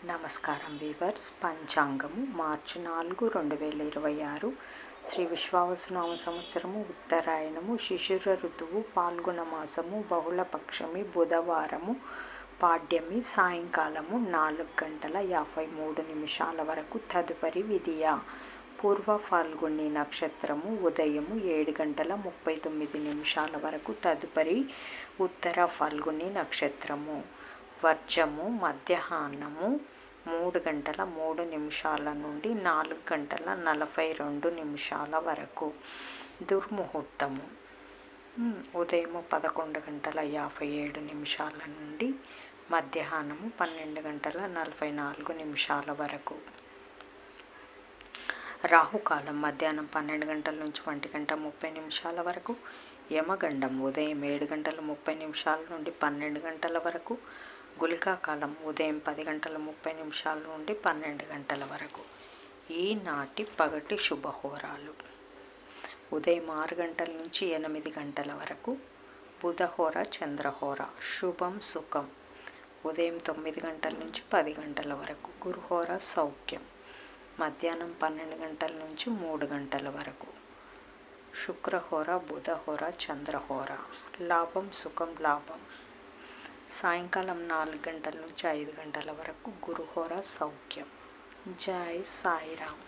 నమస్కారం వీవర్స్. పంచాంగము మార్చి 4, 2026 శ్రీ విశ్వావసునామ సంవత్సరము, ఉత్తరాయణము, శిశిర ఋతువు, పాల్గొన మాసము, బహుళపక్షమి, బుధవారము, పాడ్యమి, సాయంకాలము 4:53 వరకు. తదుపరి విధియ. పూర్వ ఫాల్గుని నక్షత్రము ఉదయము 7:39 వరకు. తదుపరి ఉత్తర ఫాల్గుని నక్షత్రము వర్జము మధ్యాహ్నము 3:03 నుండి 4:42 వరకు. దుర్ముహూర్తము ఉదయము 11:57 నుండి మధ్యాహ్నము 12:44 వరకు. రాహుకాలం మధ్యాహ్నం 12 గంటల నుంచి 1:30 వరకు. యమగండం ఉదయం 7:30 నుండి 12 గంటల వరకు. గుళికాకాలం ఉదయం 10:30 నుండి 12 గంటల వరకు. ఈనాటి పగటి శుభహోరాలు: ఉదయం 6 గంటల నుంచి 8 గంటల వరకు. బుధహోర, చంద్రహోర. శుభం సుఖం ఉదయం 9 గంటల నుంచి 10 గంటల వరకు. గురుహోర సౌఖ్యం మధ్యాహ్నం 12 గంటల నుంచి 3 గంటల వరకు. శుక్రహోర, బుధహోర, చంద్రహోర. లాభం సుఖం లాభం సాయంకాలం 4 గంటల నుంచి 5 గంటల వరకు. గురుహోర సౌఖ్యం. జై సాయిరామ్.